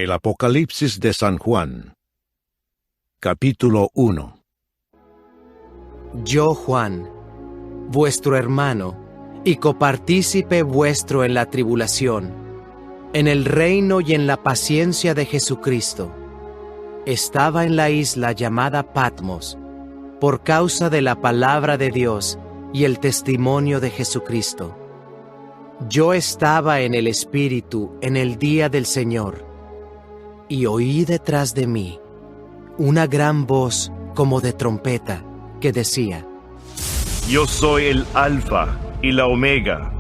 El Apocalipsis de San Juan. Capítulo 1. Yo, Juan, vuestro hermano, y copartícipe vuestro en la tribulación, en el reino y en la paciencia de Jesucristo, estaba en la isla llamada Patmos, por causa de la palabra de Dios y el testimonio de Jesucristo. Yo estaba en el Espíritu en el día del Señor, y oí detrás de mí una gran voz como de trompeta que decía: Yo soy el Alfa y la Omega,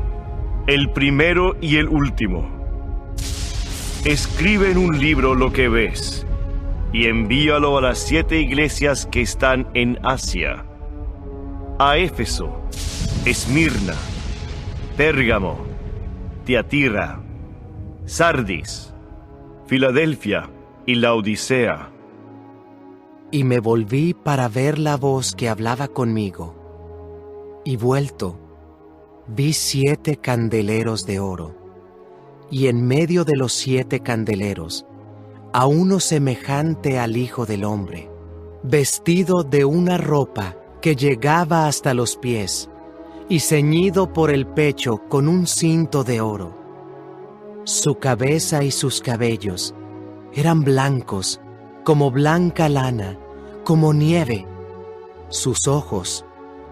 el primero y el último. Escribe en un libro lo que ves y envíalo a las 7 iglesias que están en Asia: a Éfeso, Esmirna, Pérgamo, Tiatira, Sardis, Filadelfia y Laodicea. Y me volví para ver la voz que hablaba conmigo. Y vuelto, vi 7 candeleros de oro, y en medio de los 7 candeleros, a uno semejante al Hijo del Hombre, vestido de una ropa que llegaba hasta los pies, y ceñido por el pecho con un cinto de oro. Su cabeza y sus cabellos eran blancos, como blanca lana, como nieve, sus ojos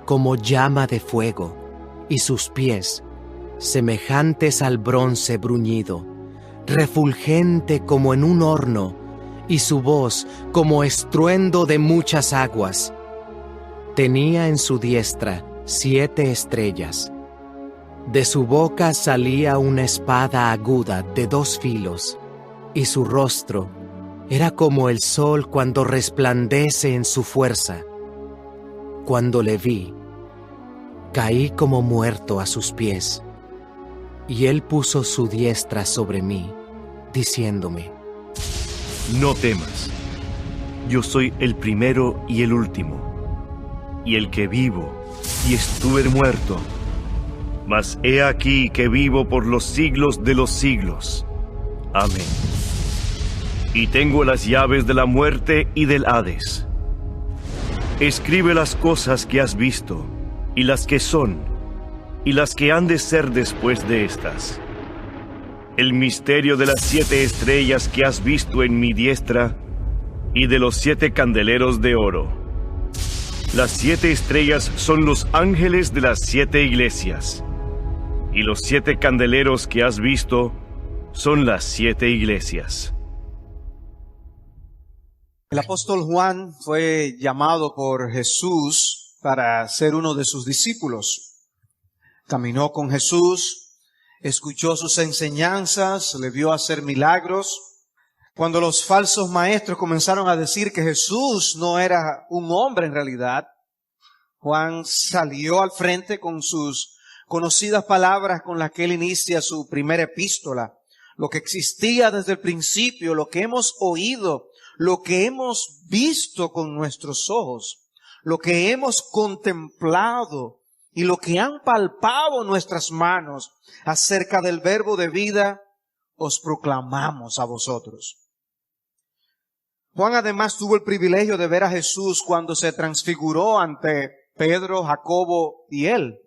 como llama de fuego, y sus pies semejantes al bronce bruñido, refulgente como en un horno, y su voz como estruendo de muchas aguas. Tenía en su diestra 7 estrellas. De su boca salía una espada aguda de 2 filos, y su rostro era como el sol cuando resplandece en su fuerza. Cuando le vi, caí como muerto a sus pies, y él puso su diestra sobre mí, diciéndome: No temas, yo soy el primero y el último, y el que vivo, y estuve muerto, mas he aquí que vivo por los siglos de los siglos. Amén. Y tengo las llaves de la muerte y del Hades. Escribe las cosas que has visto, y las que son, y las que han de ser después de estas. El misterio de las 7 estrellas que has visto en mi diestra, y de los 7 candeleros de oro. Las 7 estrellas son los ángeles de las 7 iglesias, y los 7 candeleros que has visto son las 7 iglesias. El apóstol Juan fue llamado por Jesús para ser uno de sus discípulos. Caminó con Jesús, escuchó sus enseñanzas, le vio hacer milagros. Cuando los falsos maestros comenzaron a decir que Jesús no era un hombre en realidad, Juan salió al frente con sus conocidas palabras con las que él inicia su primera epístola. Lo que existía desde el principio, lo que hemos oído, lo que hemos visto con nuestros ojos, lo que hemos contemplado y lo que han palpado nuestras manos acerca del verbo de vida, os proclamamos a vosotros. Juan además tuvo el privilegio de ver a Jesús cuando se transfiguró ante Pedro, Jacobo y él.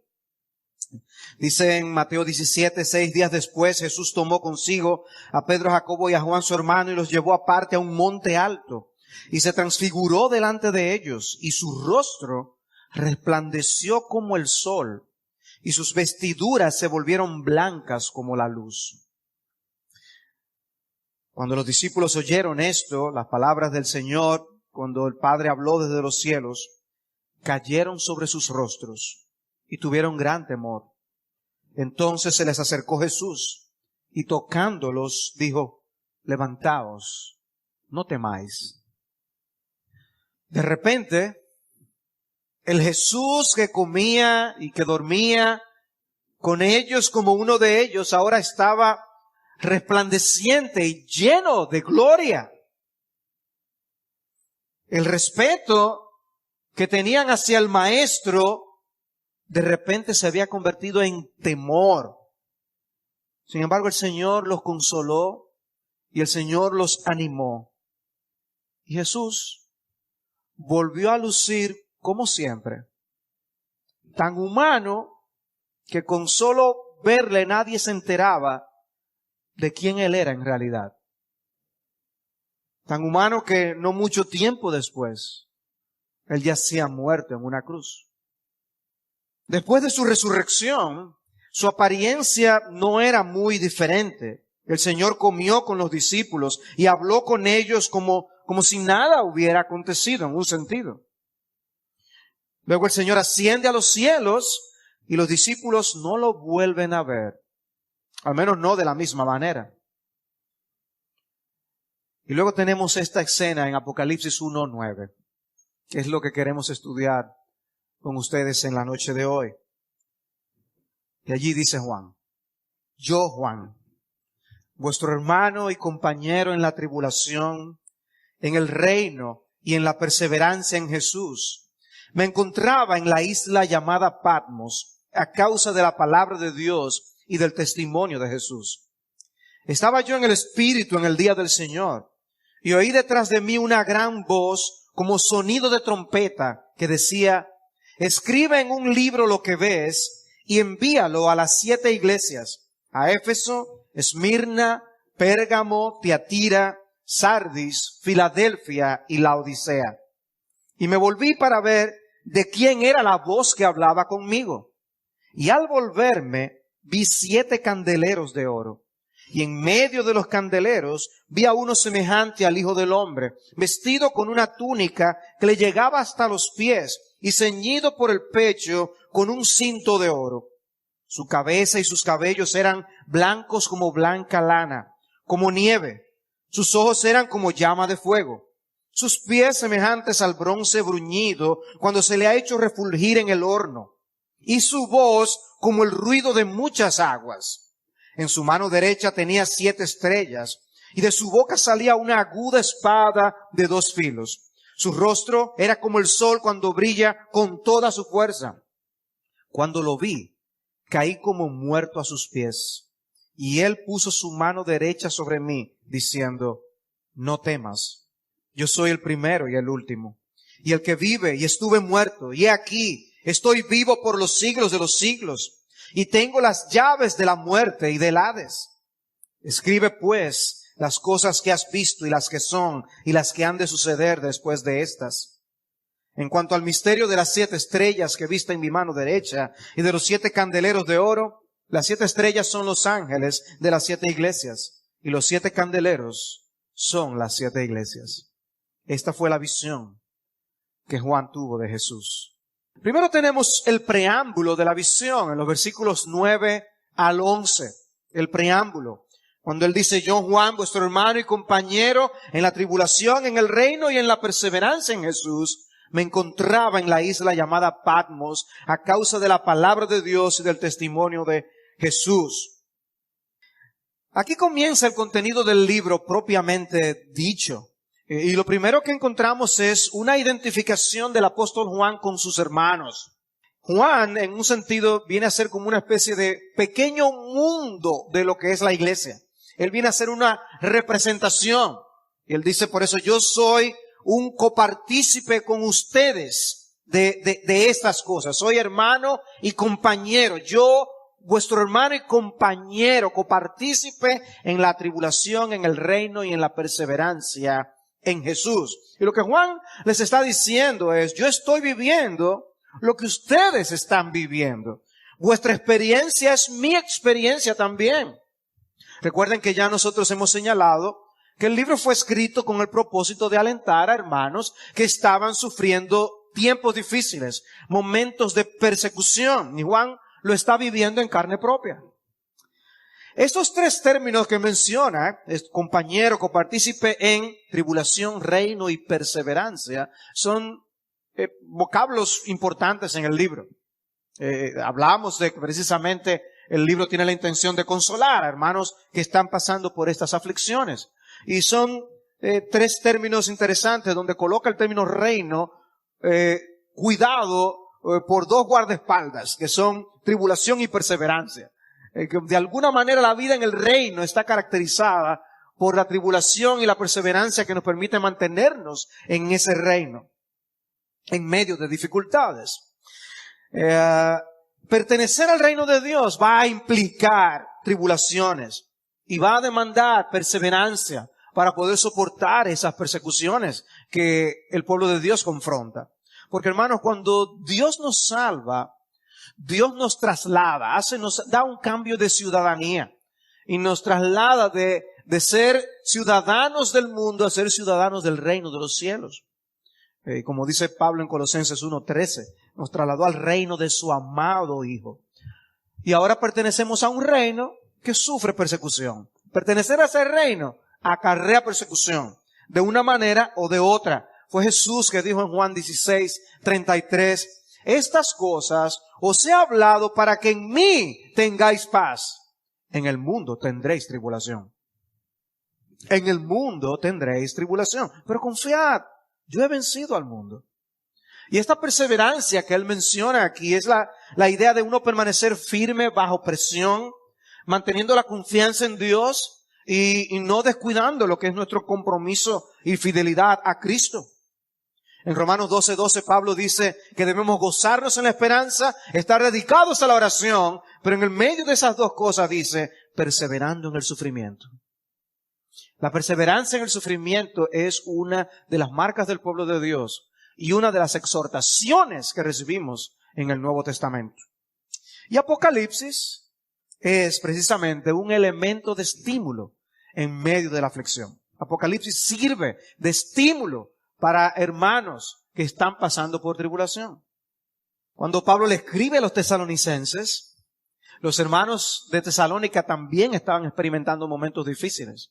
Dice en Mateo 17, 6 días después, Jesús tomó consigo a Pedro, Jacobo y a Juan su hermano y los llevó aparte a un monte alto y se transfiguró delante de ellos y su rostro resplandeció como el sol y sus vestiduras se volvieron blancas como la luz. Cuando los discípulos oyeron esto, las palabras del Señor, cuando el Padre habló desde los cielos, cayeron sobre sus rostros y tuvieron gran temor. Entonces se les acercó Jesús y tocándolos dijo: levantaos, no temáis. De repente, el Jesús que comía y que dormía con ellos como uno de ellos, ahora estaba resplandeciente y lleno de gloria. El respeto que tenían hacia el Maestro de repente se había convertido en temor. Sin embargo, el Señor los consoló y el Señor los animó. Y Jesús volvió a lucir como siempre, tan humano que con solo verle nadie se enteraba de quién Él era en realidad. Tan humano que no mucho tiempo después, Él yacía muerto en una cruz. Después de su resurrección, su apariencia no era muy diferente. El Señor comió con los discípulos y habló con ellos como si nada hubiera acontecido en un sentido. Luego el Señor asciende a los cielos y los discípulos no lo vuelven a ver. Al menos no de la misma manera. Y luego tenemos esta escena en Apocalipsis 1:9, que es lo que queremos estudiar con ustedes en la noche de hoy. Y allí dice Juan: yo, Juan, vuestro hermano y compañero en la tribulación, en el reino y en la perseverancia en Jesús, me encontraba en la isla llamada Patmos a causa de la palabra de Dios y del testimonio de Jesús. Estaba yo en el Espíritu en el día del Señor y oí detrás de mí una gran voz como sonido de trompeta que decía: escribe en un libro lo que ves y envíalo a las 7 iglesias, a Éfeso, Esmirna, Pérgamo, Tiatira, Sardis, Filadelfia y Laodicea. Y me volví para ver de quién era la voz que hablaba conmigo. Y al volverme vi 7 candeleros de oro. Y en medio de los candeleros vi a uno semejante al Hijo del Hombre, vestido con una túnica que le llegaba hasta los pies y ceñido por el pecho con un cinto de oro. Su cabeza y sus cabellos eran blancos como blanca lana, como nieve. Sus ojos eran como llama de fuego. Sus pies semejantes al bronce bruñido cuando se le ha hecho refulgir en el horno. Y su voz como el ruido de muchas aguas. En su mano derecha tenía 7 estrellas, y de su boca salía una aguda espada de 2 filos. Su rostro era como el sol cuando brilla con toda su fuerza. Cuando lo vi, caí como muerto a sus pies. Y él puso su mano derecha sobre mí, diciendo: no temas, yo soy el primero y el último, y el que vive, y estuve muerto, y he aquí, estoy vivo por los siglos de los siglos, y tengo las llaves de la muerte y del Hades. Escribe pues las cosas que has visto y las que son y las que han de suceder después de estas. En cuanto al misterio de las 7 estrellas que viste en mi mano derecha y de los 7 candeleros de oro, las 7 estrellas son los ángeles de las 7 iglesias y los 7 candeleros son las 7 iglesias. Esta fue la visión que Juan tuvo de Jesús. Primero tenemos el preámbulo de la visión en los versículos 9 al 11. El preámbulo. Cuando él dice: yo, Juan, vuestro hermano y compañero en la tribulación, en el reino y en la perseverancia en Jesús, me encontraba en la isla llamada Patmos a causa de la palabra de Dios y del testimonio de Jesús. Aquí comienza el contenido del libro propiamente dicho. Y lo primero que encontramos es una identificación del apóstol Juan con sus hermanos. Juan, en un sentido, viene a ser como una especie de pequeño mundo de lo que es la iglesia. Él viene a ser una representación. Y él dice por eso: yo soy un copartícipe con ustedes de estas cosas. Soy hermano y compañero. Yo, vuestro hermano y compañero, copartícipe en la tribulación, en el reino y en la perseverancia en Jesús. Y lo que Juan les está diciendo es: yo estoy viviendo lo que ustedes están viviendo. Vuestra experiencia es mi experiencia también. Recuerden que ya nosotros hemos señalado que el libro fue escrito con el propósito de alentar a hermanos que estaban sufriendo tiempos difíciles, momentos de persecución. Y Juan lo está viviendo en carne propia. Estos 3 términos que menciona, compañero, copartícipe en tribulación, reino y perseverancia, son vocablos importantes en el libro. Hablamos de que precisamente el libro tiene la intención de consolar a hermanos que están pasando por estas aflicciones. Y son 3 términos interesantes donde coloca el término reino cuidado por 2 guardaespaldas, que son tribulación y perseverancia. Que de alguna manera la vida en el reino está caracterizada por la tribulación y la perseverancia que nos permite mantenernos en ese reino, en medio de dificultades. Pertenecer al reino de Dios va a implicar tribulaciones y va a demandar perseverancia para poder soportar esas persecuciones que el pueblo de Dios confronta. Porque, hermanos, cuando Dios nos salva, Dios nos traslada, nos da un cambio de ciudadanía y nos traslada de ser ciudadanos del mundo a ser ciudadanos del reino de los cielos. Como dice Pablo en Colosenses 1:13, nos trasladó al reino de su amado Hijo. Y ahora pertenecemos a un reino que sufre persecución. Pertenecer a ese reino acarrea persecución, de una manera o de otra. Fue Jesús que dijo en Juan 16:33, estas cosas os he hablado para que en mí tengáis paz. En el mundo tendréis tribulación. En el mundo tendréis tribulación. Pero confiad, yo he vencido al mundo. Y esta perseverancia que él menciona aquí es la idea de uno permanecer firme bajo presión, manteniendo la confianza en Dios y no descuidando lo que es nuestro compromiso y fidelidad a Cristo. En Romanos 12:12 Pablo dice que debemos gozarnos en la esperanza, estar dedicados a la oración, pero en el medio de esas dos cosas dice, perseverando en el sufrimiento. La perseverancia en el sufrimiento es una de las marcas del pueblo de Dios y una de las exhortaciones que recibimos en el Nuevo Testamento. Y Apocalipsis es precisamente un elemento de estímulo en medio de la aflicción. Apocalipsis sirve de estímulo para hermanos que están pasando por tribulación. Cuando Pablo le escribe a los tesalonicenses, los hermanos de Tesalónica también estaban experimentando momentos difíciles.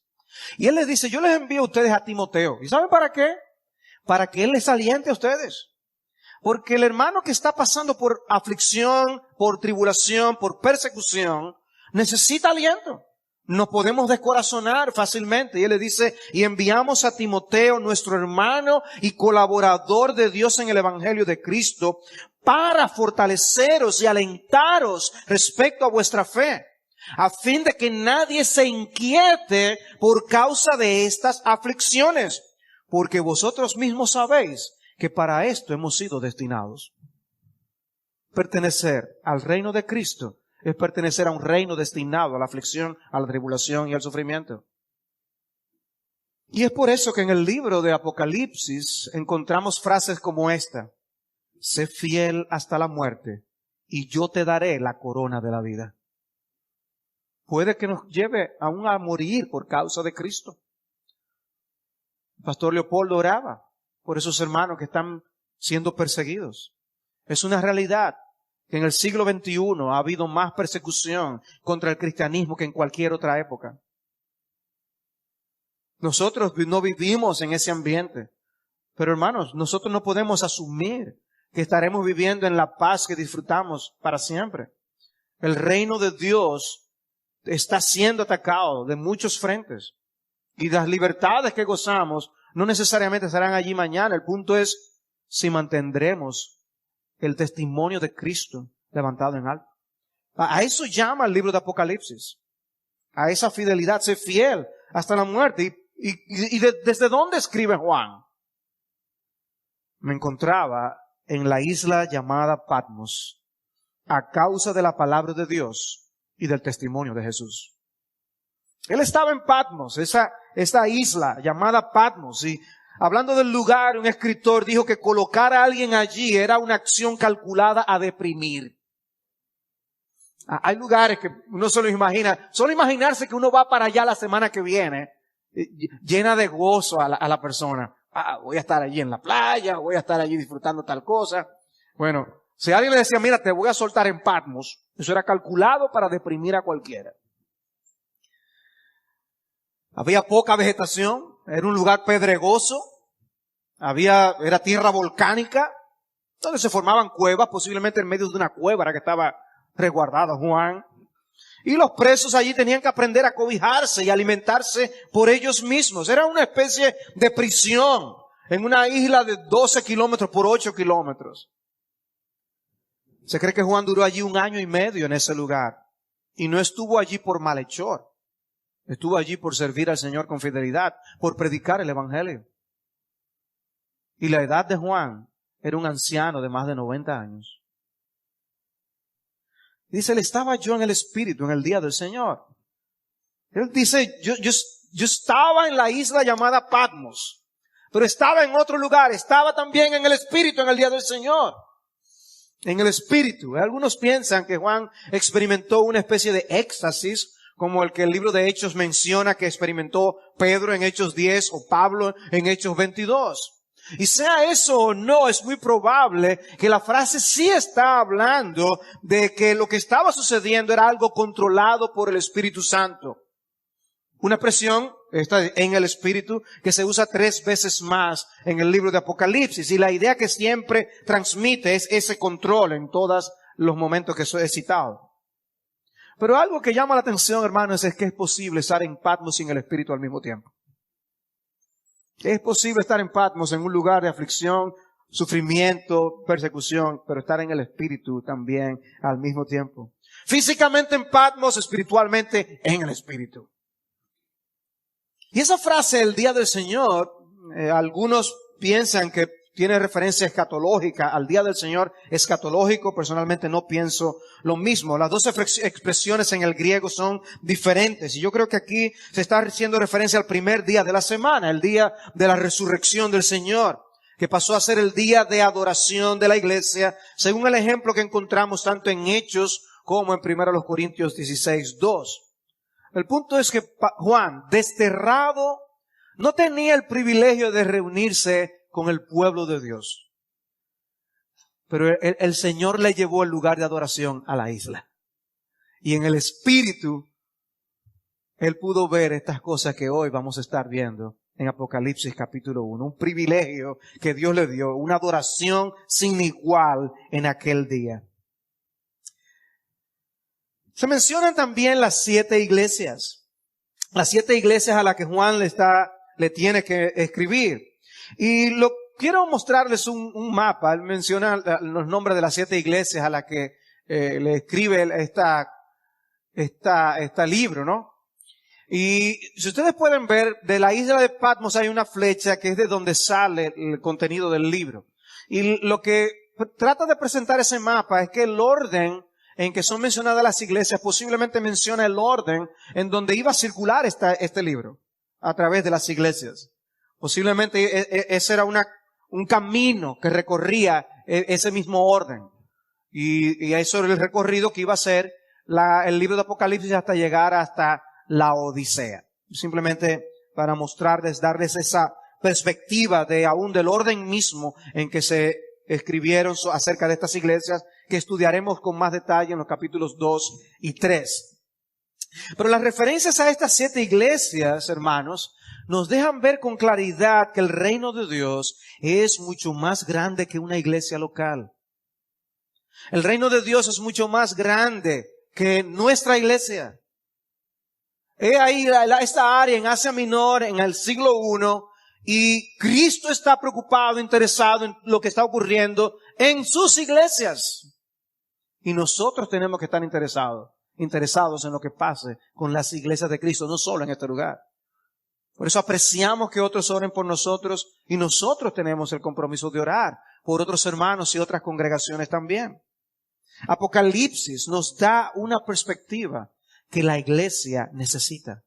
Y él les dice, yo les envío a ustedes a Timoteo. ¿Y saben para qué? Para que él les aliente a ustedes. Porque el hermano que está pasando por aflicción, por tribulación, por persecución, necesita aliento. Nos podemos descorazonar fácilmente. Y él le dice, y enviamos a Timoteo, nuestro hermano y colaborador de Dios en el Evangelio de Cristo, para fortaleceros y alentaros respecto a vuestra fe, a fin de que nadie se inquiete por causa de estas aflicciones, porque vosotros mismos sabéis que para esto hemos sido destinados. Pertenecer al reino de Cristo es pertenecer a un reino destinado a la aflicción, a la tribulación y al sufrimiento. Y es por eso que en el libro de Apocalipsis encontramos frases como esta: sé fiel hasta la muerte y yo te daré la corona de la vida. Puede que nos lleve aún a morir por causa de Cristo. El pastor Leopoldo oraba por esos hermanos que están siendo perseguidos. Es una realidad que en el siglo XXI ha habido más persecución contra el cristianismo que en cualquier otra época. Nosotros no vivimos en ese ambiente. Pero hermanos, nosotros no podemos asumir que estaremos viviendo en la paz que disfrutamos para siempre. El reino de Dios está siendo atacado de muchos frentes. Y las libertades que gozamos no necesariamente estarán allí mañana. El punto es si mantendremos el testimonio de Cristo levantado en alto. A eso llama el libro de Apocalipsis. A esa fidelidad, ser fiel hasta la muerte. ¿Desde dónde escribe Juan? Me encontraba en la isla llamada Patmos a causa de la palabra de Dios y del testimonio de Jesús. Él estaba en Patmos, esa isla llamada Patmos, y hablando del lugar, un escritor dijo que colocar a alguien allí era una acción calculada a deprimir. Hay lugares que uno se lo imagina, solo imaginarse que uno va para allá la semana que viene, llena de gozo a la persona. Voy a estar allí en la playa, voy a estar allí disfrutando tal cosa. Bueno, si alguien le decía, mira, te voy a soltar en Patmos, eso era calculado para deprimir a cualquiera. Había poca vegetación, era un lugar pedregoso, era tierra volcánica, donde se formaban cuevas, posiblemente en medio de una cueva era que estaba resguardado Juan. Y los presos allí tenían que aprender a cobijarse y alimentarse por ellos mismos. Era una especie de prisión en una isla de 12 kilómetros por 8 kilómetros. Se cree que Juan duró allí 1 año y medio en ese lugar. Y no estuvo allí por malhechor. Estuvo allí por servir al Señor con fidelidad, por predicar el Evangelio. Y la edad de Juan era un anciano de más de 90 años. Dice, él estaba yo en el Espíritu en el día del Señor. Él dice, yo estaba en la isla llamada Patmos, pero estaba en otro lugar, estaba también en el Espíritu en el día del Señor. En el Espíritu. Algunos piensan que Juan experimentó una especie de éxtasis, como el que el libro de Hechos menciona que experimentó Pedro en Hechos 10 o Pablo en Hechos 22. Y sea eso o no, es muy probable que la frase sí está hablando de que lo que estaba sucediendo era algo controlado por el Espíritu Santo. Una expresión en el Espíritu que se usa 3 veces más en el libro de Apocalipsis. Y la idea que siempre transmite es ese control en todos los momentos que he citado. Pero algo que llama la atención, hermanos, es que es posible estar en Patmos y en el Espíritu al mismo tiempo. Es posible estar en Patmos, en un lugar de aflicción, sufrimiento, persecución, pero estar en el Espíritu también al mismo tiempo. Físicamente en Patmos, espiritualmente en el Espíritu. Y esa frase, el día del Señor, algunos piensan que tiene referencia escatológica al día del Señor escatológico. Personalmente no pienso lo mismo. Las dos expresiones en el griego son diferentes. Y yo creo que aquí se está haciendo referencia al primer día de la semana, el día de la resurrección del Señor, que pasó a ser el día de adoración de la iglesia, según el ejemplo que encontramos tanto en Hechos como en 1 Corintios 16:2. El punto es que Juan, desterrado, no tenía el privilegio de reunirse con el pueblo de Dios. Pero el Señor le llevó el lugar de adoración a la isla. Y en el Espíritu, él pudo ver estas cosas que hoy vamos a estar viendo en Apocalipsis capítulo 1. Un privilegio que Dios le dio, una adoración sin igual en aquel día. Se mencionan también las 7 iglesias. Las 7 iglesias a las que Juan le tiene que escribir. Y quiero mostrarles un mapa. Él menciona los nombres de las 7 iglesias a las que le escribe este libro, ¿no? Y si ustedes pueden ver, de la isla de Patmos hay una flecha que es de donde sale el contenido del libro. Y lo que trata de presentar ese mapa es que el orden en que son mencionadas las iglesias posiblemente menciona el orden en donde iba a circular este libro a través de las iglesias. Posiblemente ese era un camino que recorría ese mismo orden. Y eso era el recorrido que iba a ser el libro de Apocalipsis hasta llegar hasta la Odisea. Simplemente para darles esa perspectiva de aún del orden mismo en que se escribieron acerca de estas iglesias, que estudiaremos con más detalle en los capítulos 2 y 3. Pero las referencias a estas 7 iglesias, hermanos, nos dejan ver con claridad que el reino de Dios es mucho más grande que una iglesia local. El reino de Dios es mucho más grande que nuestra iglesia. He ahí esta área en Asia Menor en el siglo I, y Cristo está preocupado, interesado en lo que está ocurriendo en sus iglesias. Y nosotros tenemos que estar interesados en lo que pase con las iglesias de Cristo, no solo en este lugar. Por eso apreciamos que otros oren por nosotros y nosotros tenemos el compromiso de orar por otros hermanos y otras congregaciones también. Apocalipsis nos da una perspectiva que la iglesia necesita.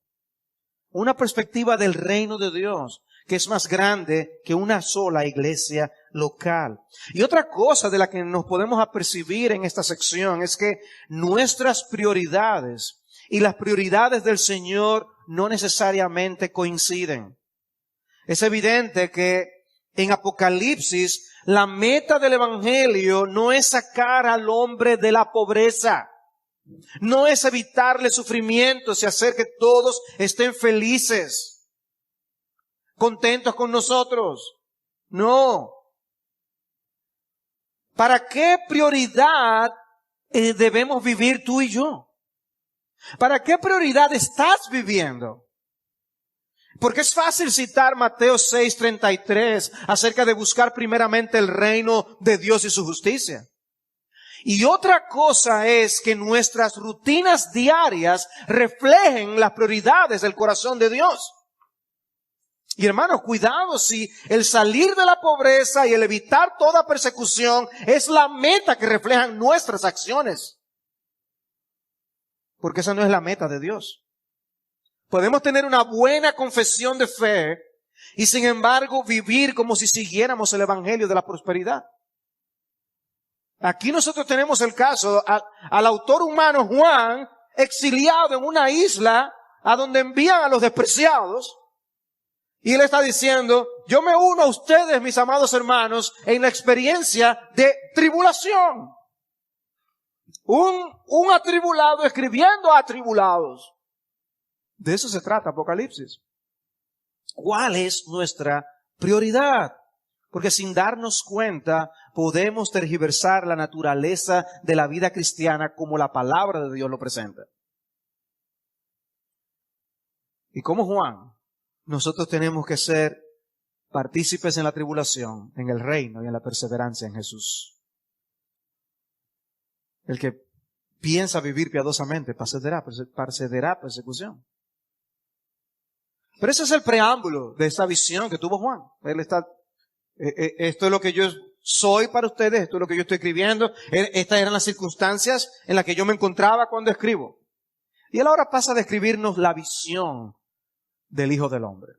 Una perspectiva del reino de Dios que es más grande que una sola iglesia local. Y otra cosa de la que nos podemos apercibir en esta sección es que nuestras prioridades y las prioridades del Señor no necesariamente coinciden. Es evidente que en Apocalipsis la meta del Evangelio no es sacar al hombre de la pobreza, no es evitarle sufrimientos y hacer que todos estén felices, contentos con nosotros. No. ¿Para qué prioridad debemos vivir tú y yo? ¿Para qué prioridad estás viviendo? Porque es fácil citar Mateo 6:33 acerca de buscar primeramente el reino de Dios y su justicia. Y otra cosa es que nuestras rutinas diarias reflejen las prioridades del corazón de Dios. Y hermanos, cuidado si el salir de la pobreza y el evitar toda persecución es la meta que reflejan nuestras acciones. Porque esa no es la meta de Dios. Podemos tener una buena confesión de fe y sin embargo vivir como si siguiéramos el evangelio de la prosperidad. Aquí nosotros tenemos el caso al autor humano Juan, exiliado en una isla a donde envían a los despreciados. Y él está diciendo, yo me uno a ustedes, mis amados hermanos, en la experiencia de tribulación. Un atribulado escribiendo a atribulados. De eso se trata Apocalipsis. ¿Cuál es nuestra prioridad? Porque sin darnos cuenta podemos tergiversar la naturaleza de la vida cristiana como la palabra de Dios lo presenta. Y como Juan, nosotros tenemos que ser partícipes en la tribulación, en el reino y en la perseverancia en Jesús. El que piensa vivir piadosamente padecerá persecución. Pero ese es el preámbulo de esta visión que tuvo Juan. Él está, esto es lo que yo soy para ustedes, esto es lo que yo estoy escribiendo, estas eran las circunstancias en las que yo me encontraba cuando escribo. Y él ahora pasa a describirnos la visión del Hijo del Hombre.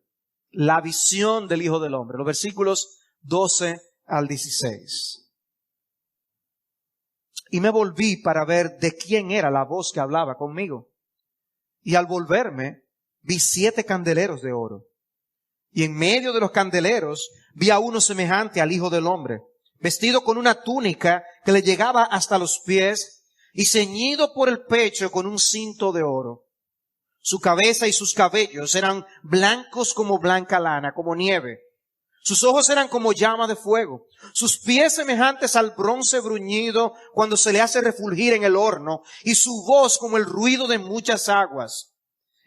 La visión del Hijo del Hombre. Los versículos 12 al 16. Y me volví para ver de quién era la voz que hablaba conmigo. Y al volverme, vi 7 candeleros de oro. Y en medio de los candeleros vi a uno semejante al Hijo del Hombre, vestido con una túnica que le llegaba hasta los pies y ceñido por el pecho con un cinto de oro. Su cabeza y sus cabellos eran blancos como blanca lana, como nieve. Sus ojos eran como llama de fuego. Sus pies semejantes al bronce bruñido cuando se le hace refulgir en el horno. Y su voz como el ruido de muchas aguas.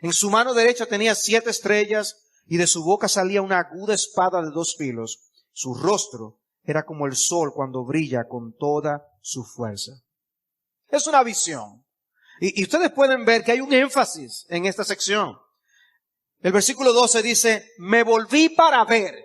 En su mano derecha tenía 7 estrellas y de su boca salía una aguda espada de 2 filos. Su rostro era como el sol cuando brilla con toda su fuerza. Es una visión. Y ustedes pueden ver que hay un énfasis en esta sección. El versículo 12 dice, me volví para ver.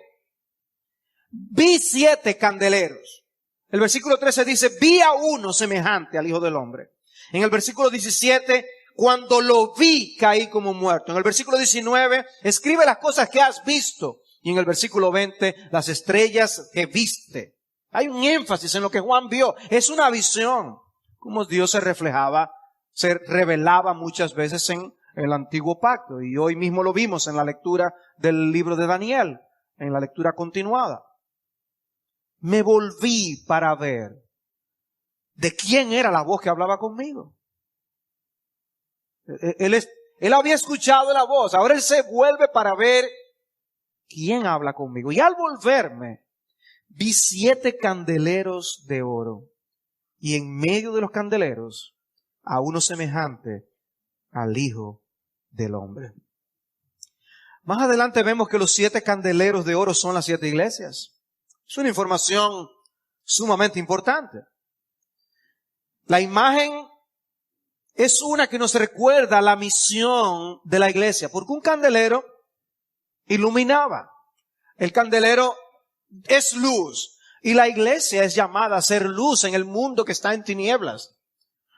Vi 7 candeleros. El versículo 13 dice, vi a uno semejante al Hijo del Hombre. En el versículo 17, cuando lo vi, caí como muerto. En el versículo 19, escribe las cosas que has visto. Y en el versículo 20, las estrellas que viste. Hay un énfasis en lo que Juan vio. Es una visión. Cómo Dios se revelaba muchas veces en el antiguo pacto. Y hoy mismo lo vimos en la lectura del libro de Daniel, en la lectura continuada. Me volví para ver de quién era la voz que hablaba conmigo. Él había escuchado la voz, ahora él se vuelve para ver quién habla conmigo. Y al volverme, vi 7 candeleros de oro. Y en medio de los candeleros, a uno semejante al Hijo del Hombre. Más adelante vemos que los 7 candeleros de oro son las 7 iglesias. Es una información sumamente importante. La imagen es una que nos recuerda la misión de la iglesia, porque un candelero iluminaba. El candelero es luz y la iglesia es llamada a ser luz en el mundo que está en tinieblas.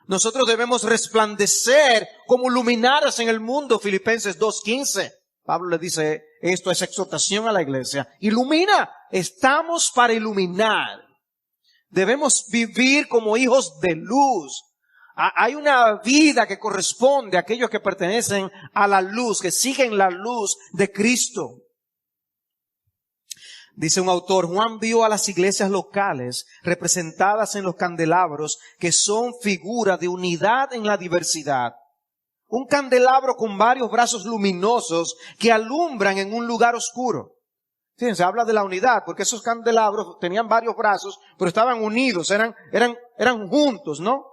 Nosotros debemos resplandecer como luminares en el mundo. Filipenses 2:15. Pablo le dice, esto es exhortación a la iglesia. Ilumina. Estamos para iluminar. Debemos vivir como hijos de luz. Hay una vida que corresponde a aquellos que pertenecen a la luz, que siguen la luz de Cristo. Dice un autor, Juan vio a las iglesias locales representadas en los candelabros que son figura de unidad en la diversidad. Un candelabro con varios brazos luminosos que alumbran en un lugar oscuro. Fíjense, habla de la unidad porque esos candelabros tenían varios brazos, pero estaban unidos, eran juntos, ¿no?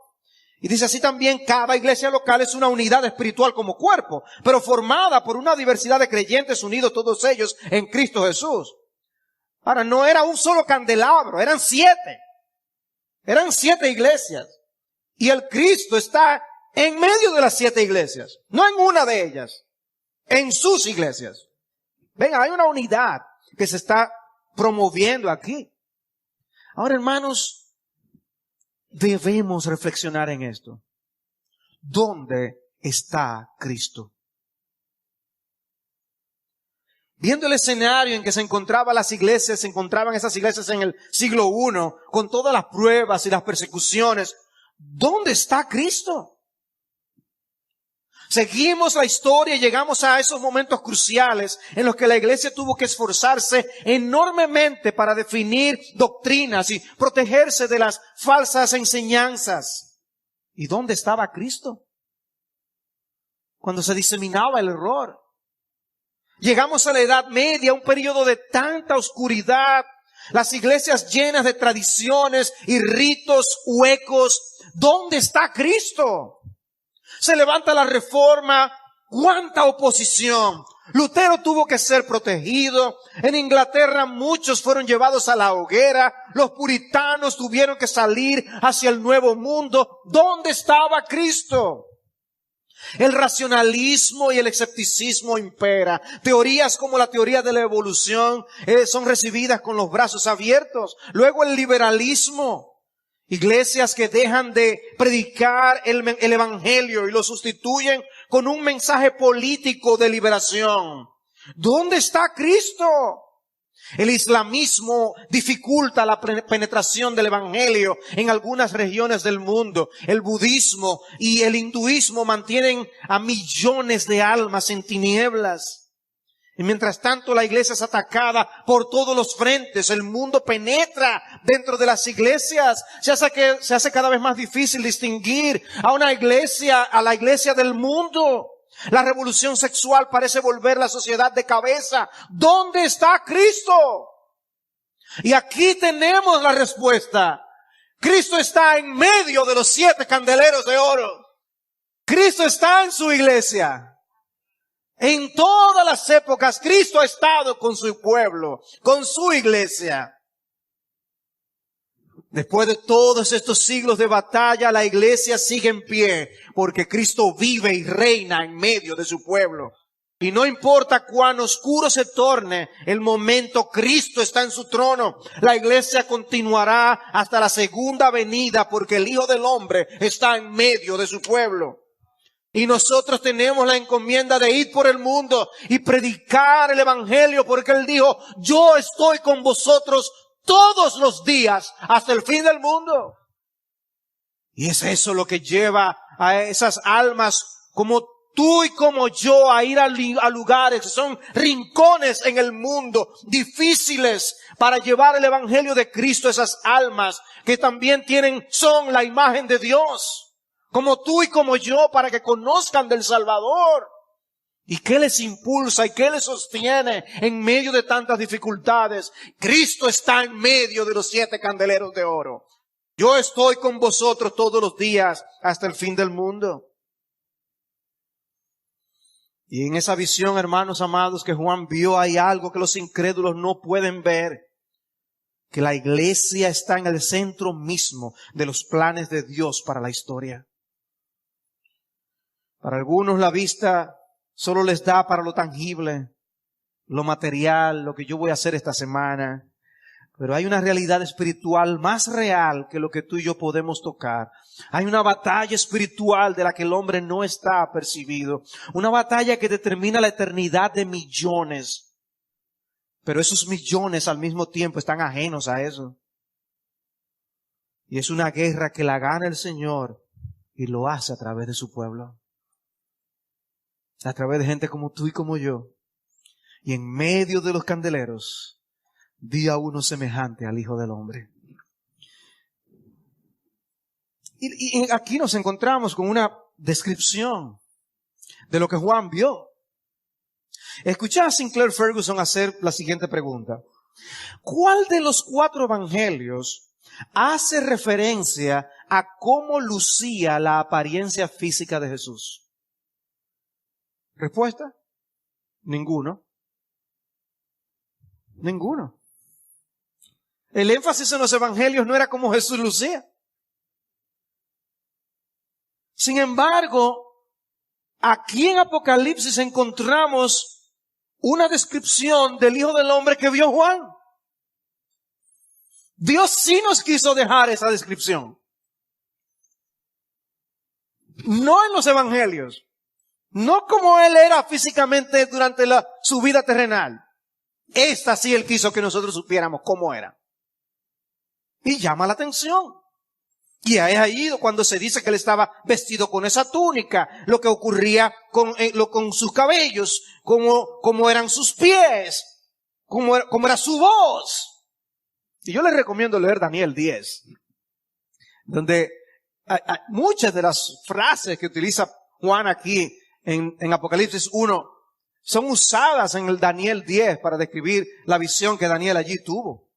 Y dice así también, cada iglesia local es una unidad espiritual como cuerpo, pero formada por una diversidad de creyentes unidos todos ellos en Cristo Jesús. Ahora, no era un solo candelabro, eran 7. Eran 7 iglesias. Y el Cristo está en medio de las 7 iglesias. No en una de ellas. En sus iglesias. Venga, hay una unidad que se está promoviendo aquí. Ahora, hermanos, debemos reflexionar en esto. ¿Dónde está Cristo? Viendo el escenario en que se encontraban esas iglesias en el siglo I, con todas las pruebas y las persecuciones, ¿dónde está Cristo? Seguimos la historia y llegamos a esos momentos cruciales en los que la iglesia tuvo que esforzarse enormemente para definir doctrinas y protegerse de las falsas enseñanzas. ¿Y dónde estaba Cristo? Cuando se diseminaba el error. Llegamos a la Edad Media, un periodo de tanta oscuridad, las iglesias llenas de tradiciones y ritos huecos. ¿Dónde está Cristo? Se levanta la Reforma, cuánta oposición. Lutero tuvo que ser protegido. En Inglaterra muchos fueron llevados a la hoguera. Los puritanos tuvieron que salir hacia el Nuevo Mundo. ¿Dónde estaba Cristo? El racionalismo y el escepticismo impera. Teorías como la teoría de la evolución son recibidas con los brazos abiertos. Luego el liberalismo. Iglesias que dejan de predicar el evangelio y lo sustituyen con un mensaje político de liberación. ¿Dónde está Cristo? El islamismo dificulta la penetración del evangelio en algunas regiones del mundo. El budismo y el hinduismo mantienen a millones de almas en tinieblas. Y mientras tanto la iglesia es atacada por todos los frentes. El mundo penetra dentro de las iglesias. Se hace cada vez más difícil distinguir a la iglesia del mundo. La revolución sexual parece volver la sociedad de cabeza. ¿Dónde está Cristo? Y aquí tenemos la respuesta. Cristo está en medio de los 7 candeleros de oro. Cristo está en su iglesia. En todas las épocas, Cristo ha estado con su pueblo, con su iglesia. Después de todos estos siglos de batalla, la iglesia sigue en pie, porque Cristo vive y reina en medio de su pueblo. Y no importa cuán oscuro se torne el momento, Cristo está en su trono. La iglesia continuará hasta la segunda venida, porque el Hijo del Hombre está en medio de su pueblo. Y nosotros tenemos la encomienda de ir por el mundo y predicar el evangelio, porque Él dijo, yo estoy con vosotros todos los días hasta el fin del mundo. Y es eso lo que lleva a esas almas como tú y como yo a ir a lugares que son rincones en el mundo, difíciles, para llevar el evangelio de Cristo a esas almas que también son la imagen de Dios. Como tú y como yo, para que conozcan del Salvador. ¿Y qué les impulsa y qué les sostiene en medio de tantas dificultades? Cristo está en medio de los 7 candeleros de oro. Yo estoy con vosotros todos los días hasta el fin del mundo. Y en esa visión, hermanos amados, que Juan vio, hay algo que los incrédulos no pueden ver. Que la iglesia está en el centro mismo de los planes de Dios para la historia. Para algunos la vista solo les da para lo tangible, lo material, lo que yo voy a hacer esta semana. Pero hay una realidad espiritual más real que lo que tú y yo podemos tocar. Hay una batalla espiritual de la que el hombre no está apercibido. Una batalla que determina la eternidad de millones. Pero esos millones al mismo tiempo están ajenos a eso. Y es una guerra que la gana el Señor y lo hace a través de su pueblo. A través de gente como tú y como yo. Y en medio de los candeleros, vi a uno semejante al Hijo del Hombre. Y aquí nos encontramos con una descripción de lo que Juan vio. Escuché a Sinclair Ferguson hacer la siguiente pregunta. ¿Cuál de los 4 evangelios hace referencia a cómo lucía la apariencia física de Jesús? ¿Respuesta? Ninguno. Ninguno. El énfasis en los evangelios no era cómo Jesús lucía. Sin embargo, aquí en Apocalipsis encontramos una descripción del Hijo del Hombre que vio Juan. Dios sí nos quiso dejar esa descripción. No en los evangelios. No como Él era físicamente durante su vida terrenal. Esta sí Él quiso que nosotros supiéramos cómo era. Y llama la atención. Y es ahí cuando se dice que Él estaba vestido con esa túnica, lo que ocurría con sus cabellos, cómo eran sus pies, cómo era su voz. Y yo les recomiendo leer Daniel 10, donde hay muchas de las frases que utiliza Juan aquí en Apocalipsis 1 son usadas en el Daniel 10 para describir la visión que Daniel allí tuvo.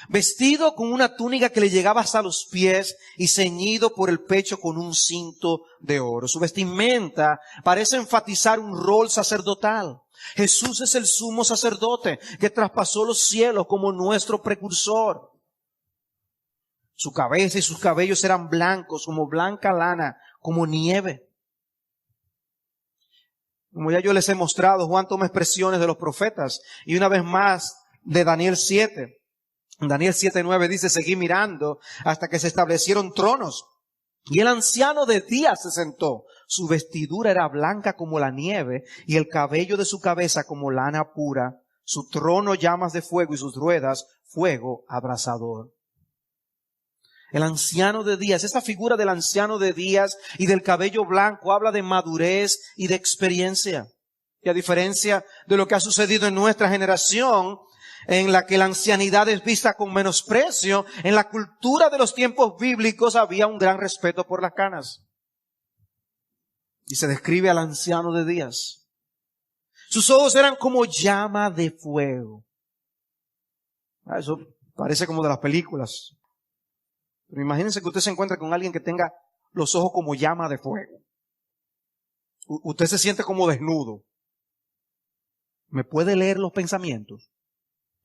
Vestido con una túnica que le llegaba hasta los pies y ceñido por el pecho con un cinto de oro. Su vestimenta parece enfatizar un rol sacerdotal. Jesús es el sumo sacerdote que traspasó los cielos como nuestro precursor. Su cabeza y sus cabellos eran blancos como blanca lana, como nieve. Como ya yo les he mostrado, Juan toma expresiones de los profetas y una vez más de Daniel 7. Daniel 7:9 dice, seguí mirando hasta que se establecieron tronos y el anciano de día se sentó. Su vestidura era blanca como la nieve y el cabello de su cabeza como lana pura. Su trono llamas de fuego y sus ruedas fuego abrasador. El anciano de días, esta figura del anciano de días y del cabello blanco habla de madurez y de experiencia. Y a diferencia de lo que ha sucedido en nuestra generación, en la que la ancianidad es vista con menosprecio, en la cultura de los tiempos bíblicos había un gran respeto por las canas. Y se describe al anciano de días. Sus ojos eran como llama de fuego. Eso parece como de las películas. Pero imagínense que usted se encuentra con alguien que tenga los ojos como llama de fuego. Usted se siente como desnudo. ¿Me puede leer los pensamientos?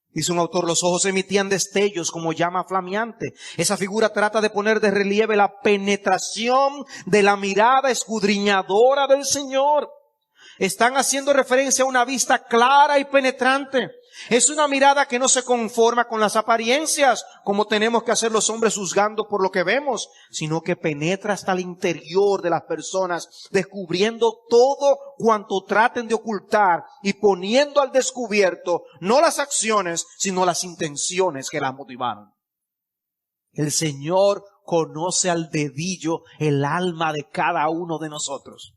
Dice un autor, los ojos emitían destellos como llama flameante. Esa figura trata de poner de relieve la penetración de la mirada escudriñadora del Señor. Están haciendo referencia a una vista clara y penetrante. Es una mirada que no se conforma con las apariencias, como tenemos que hacer los hombres juzgando por lo que vemos, sino que penetra hasta el interior de las personas, descubriendo todo cuanto traten de ocultar y poniendo al descubierto no las acciones, sino las intenciones que las motivaron. El Señor conoce al dedillo el alma de cada uno de nosotros.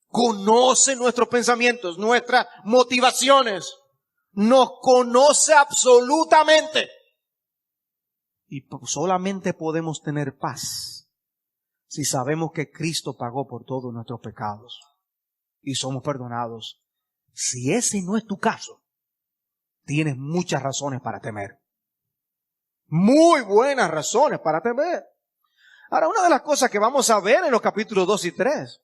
Conoce nuestros pensamientos, nuestras motivaciones. Nos conoce absolutamente. Y solamente podemos tener paz si sabemos que Cristo pagó por todos nuestros pecados y somos perdonados. Si ese no es tu caso, tienes muchas razones para temer. Muy buenas razones para temer. Ahora, una de las cosas que vamos a ver en los capítulos 2 y 3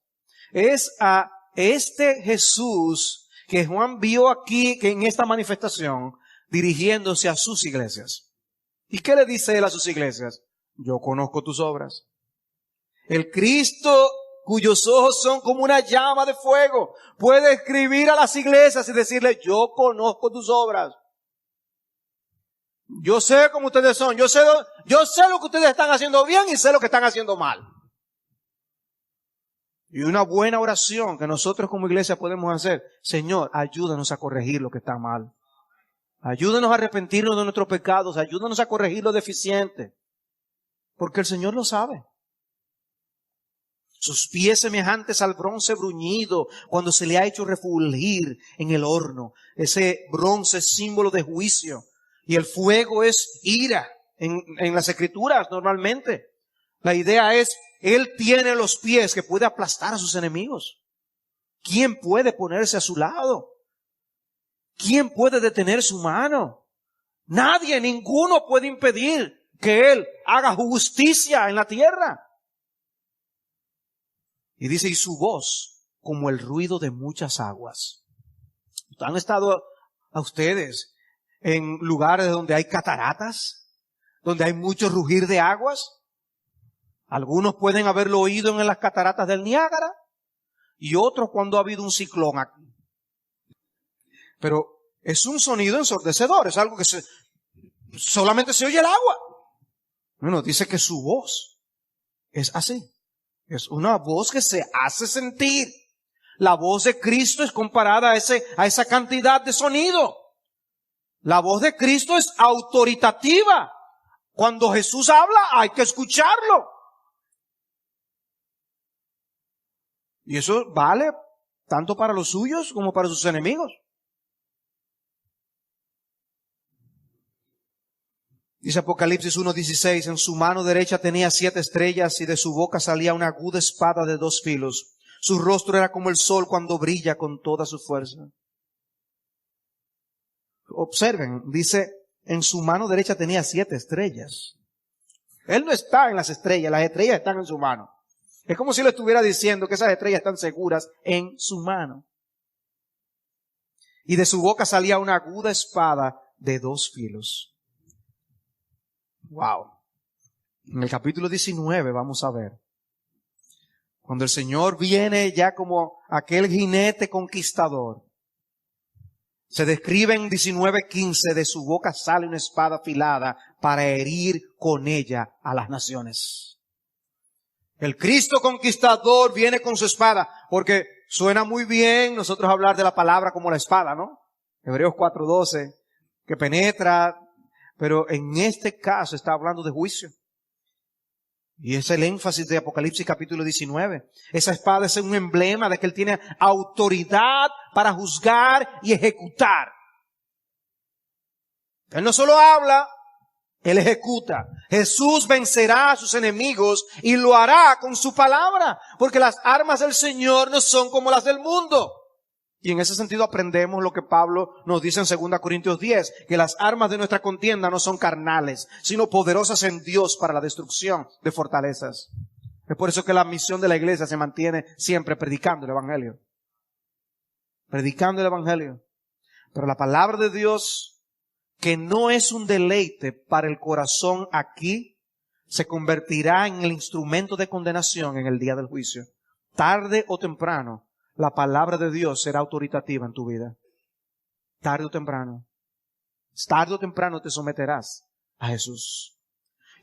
es a este Jesús que Juan vio aquí, que en esta manifestación, dirigiéndose a sus iglesias. ¿Y qué le dice él a sus iglesias? Yo conozco tus obras. El Cristo cuyos ojos son como una llama de fuego puede escribir a las iglesias y decirle, yo conozco tus obras. Yo sé cómo ustedes son. Yo sé lo que ustedes están haciendo bien y sé lo que están haciendo mal. Y una buena oración que nosotros como iglesia podemos hacer. Señor, ayúdanos a corregir lo que está mal. Ayúdanos a arrepentirnos de nuestros pecados. Ayúdanos a corregir lo deficiente. Porque el Señor lo sabe. Sus pies semejantes al bronce bruñido cuando se le ha hecho refulgir en el horno. Ese bronce es símbolo de juicio. Y el fuego es ira en las escrituras normalmente. La idea es, Él tiene los pies que puede aplastar a sus enemigos. ¿Quién puede ponerse a su lado? ¿Quién puede detener su mano? Nadie, ninguno puede impedir que Él haga justicia en la tierra. Y dice, y su voz como el ruido de muchas aguas. ¿Han estado a ustedes en lugares donde hay cataratas? ¿Donde hay mucho rugir de aguas? Algunos pueden haberlo oído en las cataratas del Niágara y otros cuando ha habido un ciclón aquí. Pero es un sonido ensordecedor, es algo que solamente se oye el agua. Bueno, dice que su voz es así. Es una voz que se hace sentir. La voz de Cristo es comparada a esa cantidad de sonido. La voz de Cristo es autoritativa. Cuando Jesús habla, hay que escucharlo. Y eso vale tanto para los suyos como para sus enemigos. Dice Apocalipsis 1:16, en su mano derecha tenía 7 estrellas y de su boca salía una aguda espada de 2 filos. Su rostro era como el sol cuando brilla con toda su fuerza. Observen, dice, en su mano derecha tenía 7 estrellas. Él no está en las estrellas están en su mano. Es como si le estuviera diciendo que esas estrellas están seguras en su mano. Y de su boca salía una aguda espada de 2 filos. Wow. En el capítulo 19 vamos a ver. Cuando el Señor viene ya como aquel jinete conquistador. Se describe en 19:15, de su boca sale una espada afilada para herir con ella a las naciones. El Cristo conquistador viene con su espada, porque suena muy bien nosotros hablar de la palabra como la espada, ¿no? Hebreos 4:12, que penetra, pero en este caso está hablando de juicio. Y es el énfasis de Apocalipsis capítulo 19. Esa espada es un emblema de que Él tiene autoridad para juzgar y ejecutar. Él no solo habla, Él ejecuta. Jesús vencerá a sus enemigos y lo hará con su palabra, porque las armas del Señor no son como las del mundo. Y en ese sentido aprendemos lo que Pablo nos dice en 2 Corintios 10, que las armas de nuestra contienda no son carnales, sino poderosas en Dios para la destrucción de fortalezas. Es por eso que la misión de la iglesia se mantiene siempre predicando el Evangelio. Predicando el Evangelio. Pero la palabra de Dios, que no es un deleite para el corazón aquí, se convertirá en el instrumento de condenación en el día del juicio. Tarde o temprano, la palabra de Dios será autoritativa en tu vida. Tarde o temprano. Tarde o temprano te someterás a Jesús.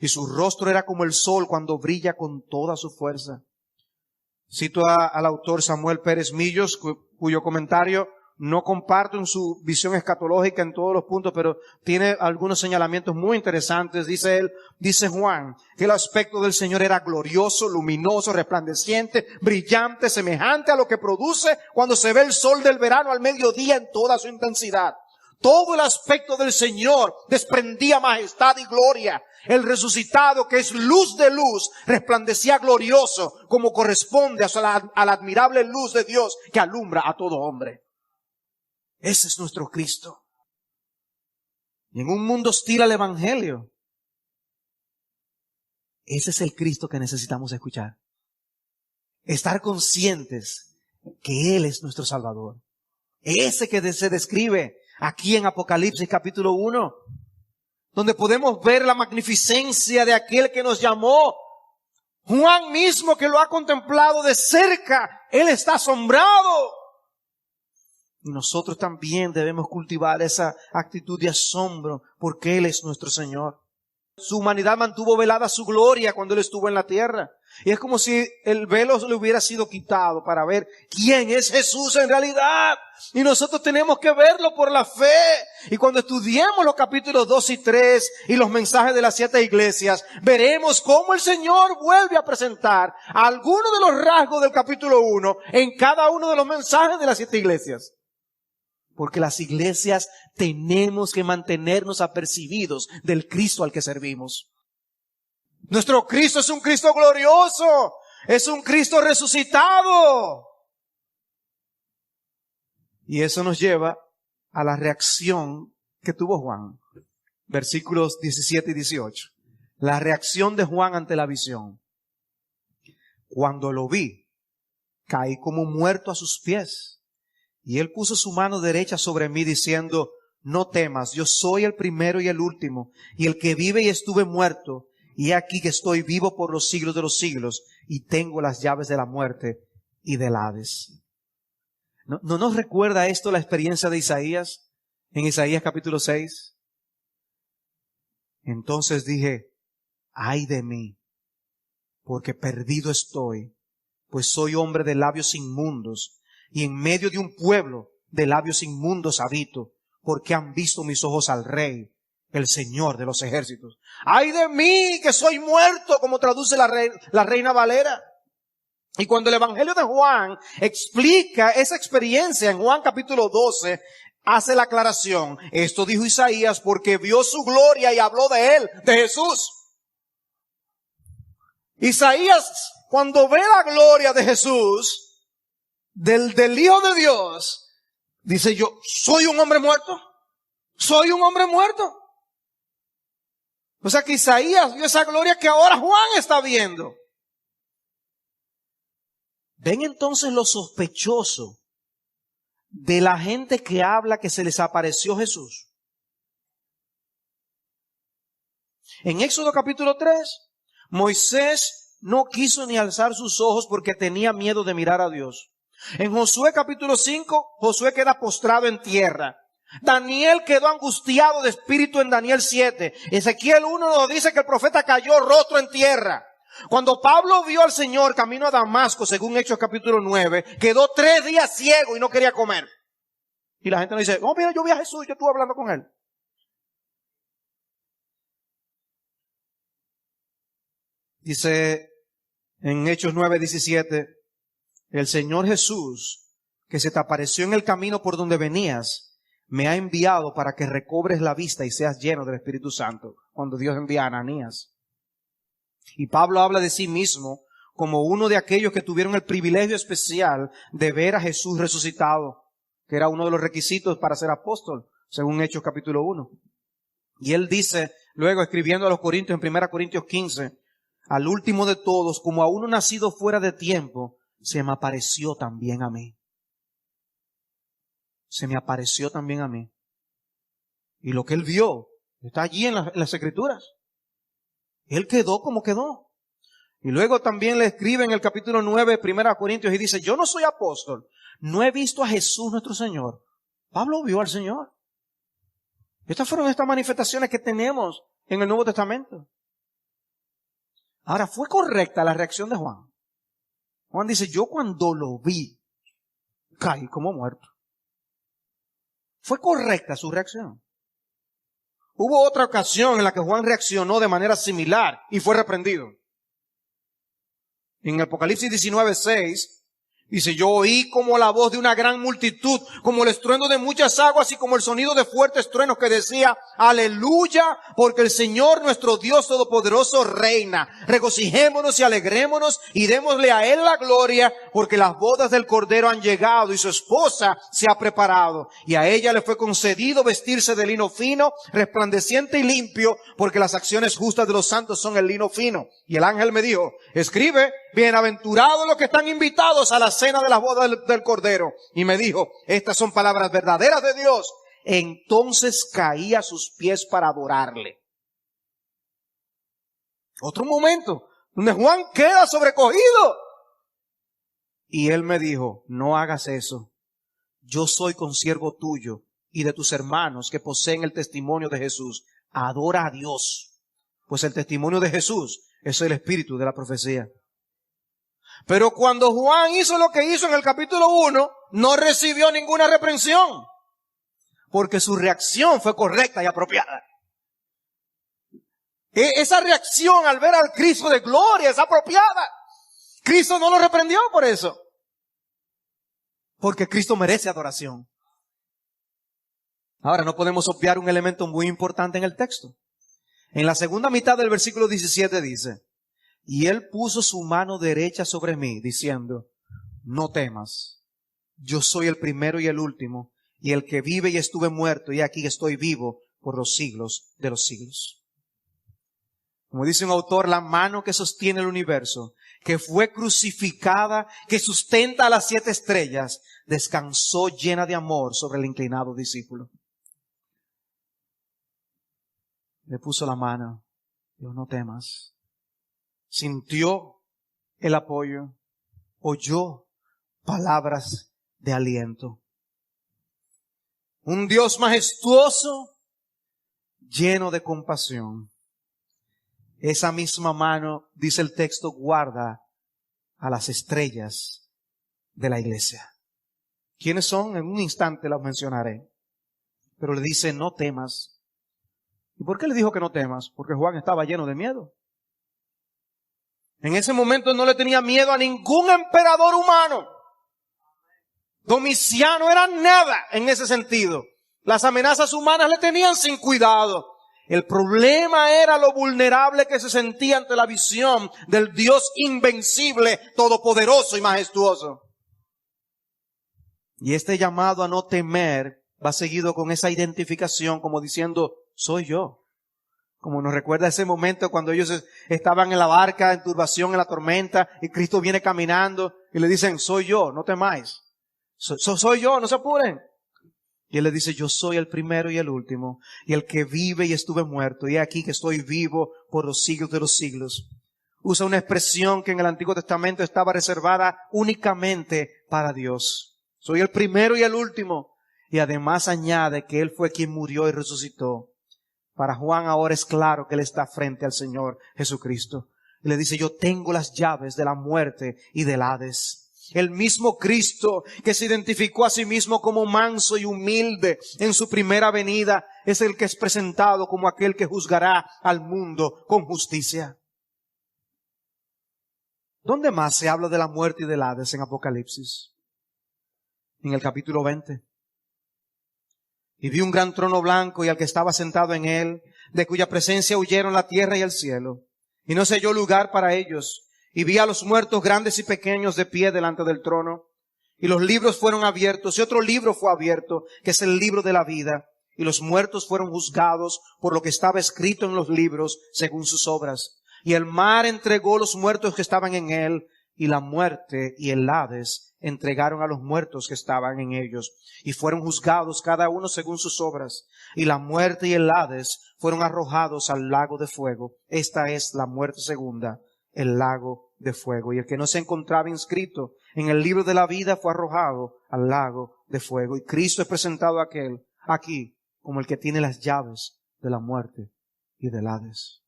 Y su rostro era como el sol cuando brilla con toda su fuerza. Cito al autor Samuel Pérez Millos, cuyo comentario no comparto en su visión escatológica en todos los puntos, pero tiene algunos señalamientos muy interesantes. Dice él, dice Juan, que el aspecto del Señor era glorioso, luminoso, resplandeciente, brillante, semejante a lo que produce cuando se ve el sol del verano al mediodía en toda su intensidad. Todo el aspecto del Señor desprendía majestad y gloria. El resucitado, que es luz de luz, resplandecía glorioso, como corresponde a la admirable luz de Dios que alumbra a todo hombre. Ese es nuestro Cristo. Y en un mundo hostil al Evangelio, ese es el Cristo que necesitamos escuchar. Estar conscientes que Él es nuestro Salvador. Ese que se describe aquí en Apocalipsis capítulo 1, donde podemos ver la magnificencia de aquel que nos llamó. Juan mismo, que lo ha contemplado de cerca, él está asombrado. Y nosotros también debemos cultivar esa actitud de asombro, porque Él es nuestro Señor. Su humanidad mantuvo velada su gloria cuando Él estuvo en la tierra. Y es como si el velo le hubiera sido quitado para ver quién es Jesús en realidad. Y nosotros tenemos que verlo por la fe. Y cuando estudiemos los capítulos 2 y 3 y los mensajes de las 7 iglesias, veremos cómo el Señor vuelve a presentar algunos de los rasgos del capítulo 1 en cada uno de los mensajes de las 7 iglesias. Porque las iglesias tenemos que mantenernos apercibidos del Cristo al que servimos. Nuestro Cristo es un Cristo glorioso. Es un Cristo resucitado. Y eso nos lleva a la reacción que tuvo Juan. Versículos 17 y 18. La reacción de Juan ante la visión. Cuando lo vi, caí como muerto a sus pies. Y Él puso su mano derecha sobre mí diciendo, no temas, yo soy el primero y el último, y el que vive y estuve muerto, y he aquí que estoy vivo por los siglos de los siglos, y tengo las llaves de la muerte y del Hades. ¿No nos recuerda esto la experiencia de Isaías? En Isaías capítulo 6. Entonces dije, ay de mí, porque perdido estoy, pues soy hombre de labios inmundos, y en medio de un pueblo de labios inmundos habito, porque han visto mis ojos al Rey, el Señor de los ejércitos. ¡Ay de mí, que soy muerto!, como traduce la Reina Valera. Y cuando el Evangelio de Juan explica esa experiencia en Juan capítulo 12, hace la aclaración. Esto dijo Isaías porque vio su gloria y habló de él, de Jesús. Isaías, cuando ve la gloria de Jesús, del Hijo de Dios, dice: yo soy un hombre muerto. Soy un hombre muerto. O sea que Isaías vio esa gloria que ahora Juan está viendo. ¿Ven entonces lo sospechoso de la gente que habla que se les apareció Jesús? En Éxodo capítulo 3, Moisés no quiso ni alzar sus ojos porque tenía miedo de mirar a Dios. En Josué capítulo 5, Josué queda postrado en tierra. Daniel quedó angustiado de espíritu en Daniel 7. Ezequiel 1 nos dice que el profeta cayó rostro en tierra. Cuando Pablo vio al Señor camino a Damasco, según Hechos capítulo 9, quedó 3 días ciego y no quería comer. Y la gente nos dice: oh, mira, yo vi a Jesús, yo estuve hablando con él. Dice en Hechos 9:17, el Señor Jesús, que se te apareció en el camino por donde venías, me ha enviado para que recobres la vista y seas lleno del Espíritu Santo. Cuando Dios envía a Ananías. Y Pablo habla de sí mismo como uno de aquellos que tuvieron el privilegio especial de ver a Jesús resucitado, que era uno de los requisitos para ser apóstol, según Hechos capítulo 1. Y él dice, luego escribiendo a los Corintios en 1 Corintios 15, al último de todos, como a uno nacido fuera de tiempo, se me apareció también a mí. Se me apareció también a mí. Y lo que él vio está allí en las Escrituras. Él quedó como quedó. Y luego también le escribe en el capítulo 9, 1 Corintios, y dice: yo no soy apóstol, no he visto a Jesús nuestro Señor. Pablo vio al Señor. Estas fueron estas manifestaciones que tenemos en el Nuevo Testamento. Ahora, ¿fue correcta la reacción de Juan? Juan dice: yo cuando lo vi, caí como muerto. ¿Fue correcta su reacción? Hubo otra ocasión en la que Juan reaccionó de manera similar y fue reprendido. En Apocalipsis 19:6 dice: yo oí como la voz de una gran multitud, como el estruendo de muchas aguas y como el sonido de fuertes truenos que decía: aleluya, porque el Señor nuestro Dios Todopoderoso reina. Regocijémonos y alegrémonos y démosle a Él la gloria, porque las bodas del Cordero han llegado y su esposa se ha preparado. Y a ella le fue concedido vestirse de lino fino, resplandeciente y limpio, porque las acciones justas de los santos son el lino fino. Y el ángel me dijo: escribe, bienaventurados los que están invitados a la cena de las bodas del Cordero. Y me dijo: estas son palabras verdaderas de Dios. Entonces caí a sus pies para adorarle. Otro momento donde Juan queda sobrecogido. Y él me dijo: no hagas eso. Yo soy consiervo tuyo y de tus hermanos que poseen el testimonio de Jesús. Adora a Dios, pues el testimonio de Jesús es el espíritu de la profecía. Pero cuando Juan hizo lo que hizo en el capítulo 1, no recibió ninguna reprensión, porque su reacción fue correcta y apropiada. Esa reacción al ver al Cristo de gloria es apropiada. Cristo no lo reprendió por eso, porque Cristo merece adoración. Ahora, no podemos obviar un elemento muy importante en el texto. En la segunda mitad del versículo 17 dice: y él puso su mano derecha sobre mí, diciendo: no temas, yo soy el primero y el último, y el que vive y estuve muerto, y aquí estoy vivo por los siglos de los siglos. Como dice un autor, la mano que sostiene el universo, que fue crucificada, que sustenta a las 7 estrellas, descansó llena de amor sobre el inclinado discípulo. Le puso la mano Dios, no temas. Sintió el apoyo, oyó palabras de aliento. Un Dios majestuoso, lleno de compasión. Esa misma mano, dice el texto, guarda a las estrellas de la iglesia. ¿Quiénes son? En un instante las mencionaré. Pero le dice, no temas. ¿Y por qué le dijo que no temas? Porque Juan estaba lleno de miedo. En ese momento no le tenía miedo a ningún emperador humano. Domiciano era nada en ese sentido. Las amenazas humanas le tenían sin cuidado. El problema era lo vulnerable que se sentía ante la visión del Dios invencible, todopoderoso y majestuoso. Y este llamado a no temer va seguido con esa identificación como diciendo, soy yo. Como nos recuerda ese momento cuando ellos estaban en la barca, en turbación, en la tormenta, y Cristo viene caminando y le dicen, soy yo, no temáis. Soy yo, no se apuren. Y Él le dice, yo soy el primero y el último, y el que vive y estuve muerto, y he aquí que estoy vivo por los siglos de los siglos. Usa una expresión que en el Antiguo Testamento estaba reservada únicamente para Dios. Soy el primero y el último. Y además añade que Él fue quien murió y resucitó. Para Juan ahora es claro que Él está frente al Señor Jesucristo. Y le dice, yo tengo las llaves de la muerte y del Hades. El mismo Cristo que se identificó a sí mismo como manso y humilde en su primera venida es el que es presentado como aquel que juzgará al mundo con justicia. ¿Dónde más se habla de la muerte y del Hades en Apocalipsis? En el capítulo 20. Y vi un gran trono blanco y al que estaba sentado en él, de cuya presencia huyeron la tierra y el cielo. Y no se halló lugar para ellos. Y vi a los muertos grandes y pequeños de pie delante del trono. Y los libros fueron abiertos, y otro libro fue abierto, que es el libro de la vida. Y los muertos fueron juzgados por lo que estaba escrito en los libros, según sus obras. Y el mar entregó los muertos que estaban en él, y la muerte y el Hades entregaron a los muertos que estaban en ellos. Y fueron juzgados cada uno según sus obras. Y la muerte y el Hades fueron arrojados al lago de fuego. Esta es la muerte segunda, el lago de fuego. Y el que no se encontraba inscrito en el libro de la vida fue arrojado al lago de fuego. Y Cristo es presentado aquí como el que tiene las llaves de la muerte y del Hades.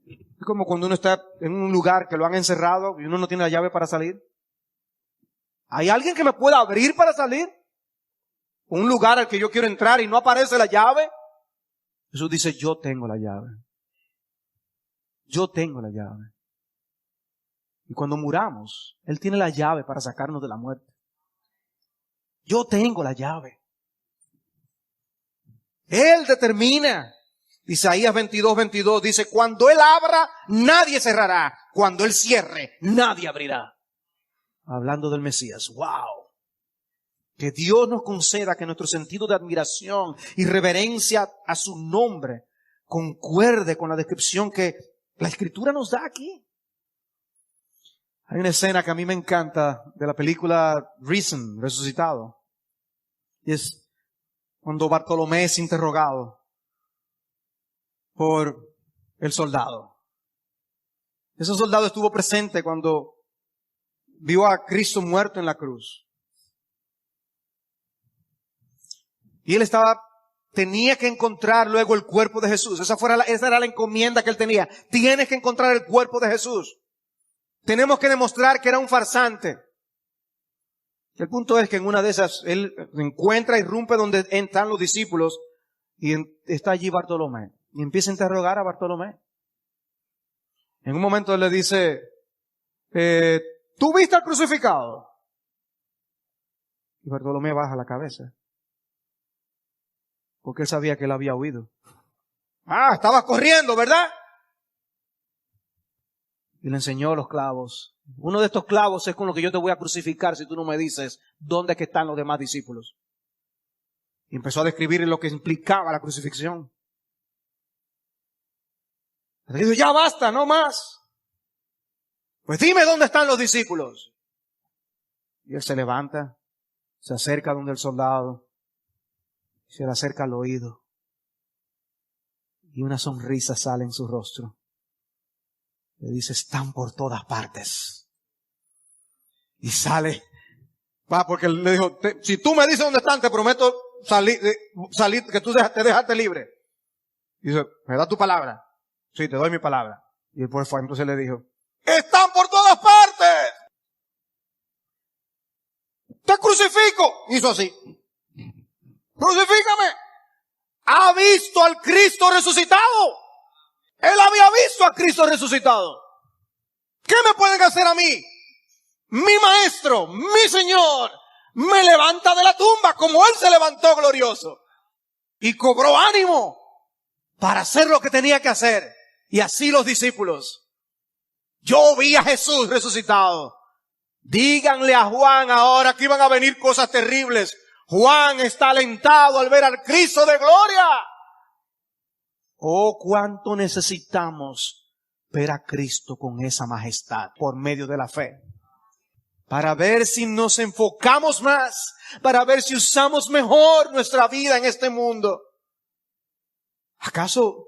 Es como cuando uno está en un lugar que lo han encerrado y uno no tiene la llave para salir. ¿Hay alguien que me pueda abrir para salir? Un lugar al que yo quiero entrar y no aparece la llave. Jesús dice, yo tengo la llave. Yo tengo la llave. Y cuando muramos, Él tiene la llave para sacarnos de la muerte. Yo tengo la llave. Él determina. Isaías 22:22 dice, cuando Él abra, nadie cerrará. Cuando Él cierre, nadie abrirá. Hablando del Mesías. ¡Wow! Que Dios nos conceda que nuestro sentido de admiración y reverencia a su nombre concuerde con la descripción que la Escritura nos da aquí. Hay una escena que a mí me encanta de la película Risen, Resucitado. Y es cuando Bartolomé es interrogado por el soldado. Ese soldado estuvo presente cuando vio a Cristo muerto en la cruz. Y él tenía que encontrar luego el cuerpo de Jesús. Esa era la encomienda que él tenía. Tienes que encontrar el cuerpo de Jesús. Tenemos que demostrar que era un farsante. El punto es que en una de esas, él encuentra, irrumpe donde están los discípulos y está allí Bartolomé. Y empieza a interrogar a Bartolomé. En un momento él le dice, ¿tú viste al crucificado? Y Bartolomé baja la cabeza. Porque él sabía que él había huido. Ah, estabas corriendo, ¿verdad? Y le enseñó los clavos. Uno de estos clavos es con lo que yo te voy a crucificar si tú no me dices dónde es que están los demás discípulos. Y empezó a describir lo que implicaba la crucifixión. Le dijo, ya basta, no más. Pues dime dónde están los discípulos. Y él se levanta, se acerca donde el soldado, se le acerca al oído. Y una sonrisa sale en su rostro. Le dice, están por todas partes. Y sale. Va, porque le dijo, si tú me dices dónde están, te prometo salir que tú te dejaste libre. Y dice, ¿me das tu palabra? Sí, te doy mi palabra. Y después fue, entonces le dijo, están por todas partes. Te crucifico. Hizo así. Crucifícame. Ha visto al Cristo resucitado. Él había visto a Cristo resucitado. ¿Qué me pueden hacer a mí? Mi maestro, mi Señor, me levanta de la tumba como Él se levantó glorioso. Y cobró ánimo para hacer lo que tenía que hacer. Y así los discípulos. Yo vi a Jesús resucitado. Díganle a Juan ahora que iban a venir cosas terribles. Juan está alentado al ver al Cristo de gloria. Oh, cuánto necesitamos ver a Cristo con esa majestad por medio de la fe. Para ver si nos enfocamos más, para ver si usamos mejor nuestra vida en este mundo. ¿Acaso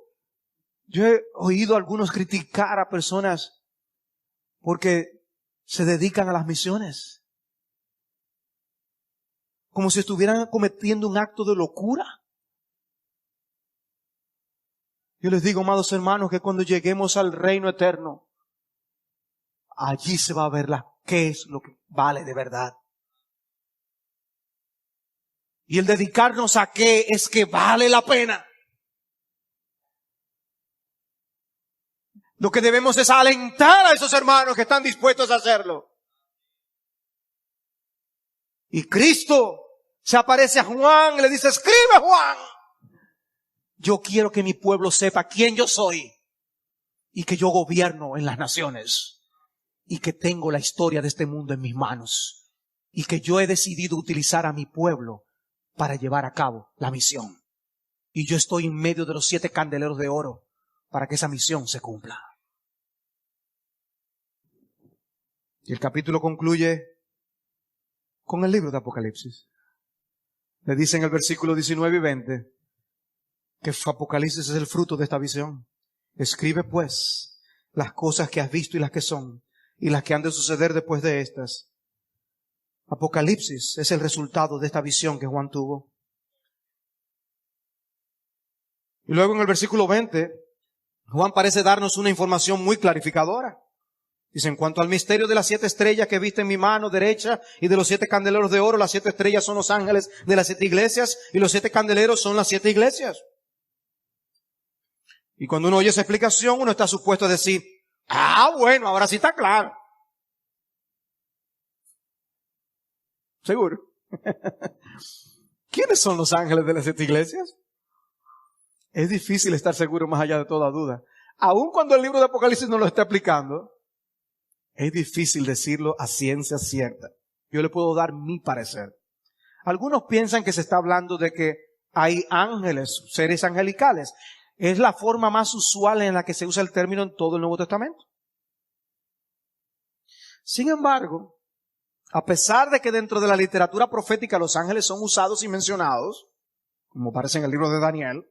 yo he oído a algunos criticar a personas porque se dedican a las misiones? Como si estuvieran cometiendo un acto de locura. Yo les digo, amados hermanos, que cuando lleguemos al reino eterno, allí se va a ver qué es lo que vale de verdad. Y el dedicarnos a qué es que vale la pena. Lo que debemos es alentar a esos hermanos que están dispuestos a hacerlo. Y Cristo se aparece a Juan y le dice, escribe Juan. Yo quiero que mi pueblo sepa quién yo soy y que yo gobierno en las naciones y que tengo la historia de este mundo en mis manos y que yo he decidido utilizar a mi pueblo para llevar a cabo la misión. Y yo estoy en medio de los 7 candeleros de oro para que esa misión se cumpla. Y el capítulo concluye con el libro de Apocalipsis. Le dice en el versículo 19 y 20 que Apocalipsis es el fruto de esta visión. Escribe pues las cosas que has visto y las que son, y las que han de suceder después de estas. Apocalipsis es el resultado de esta visión que Juan tuvo. Y luego en el versículo 20, Juan parece darnos una información muy clarificadora. Dice, en cuanto al misterio de las 7 estrellas que viste en mi mano derecha y de los 7 candeleros de oro, las 7 estrellas son los ángeles de las 7 iglesias y los 7 candeleros son las 7 iglesias. Y cuando uno oye esa explicación, uno está supuesto a decir, bueno, ahora sí está claro. ¿Seguro? ¿Quiénes son los ángeles de las 7 iglesias? Es difícil estar seguro más allá de toda duda. Aun cuando el libro de Apocalipsis nos lo está explicando, es difícil decirlo a ciencia cierta. Yo le puedo dar mi parecer. Algunos piensan que se está hablando de que hay ángeles, seres angelicales. Es la forma más usual en la que se usa el término en todo el Nuevo Testamento. Sin embargo, a pesar de que dentro de la literatura profética los ángeles son usados y mencionados, como aparece en el libro de Daniel,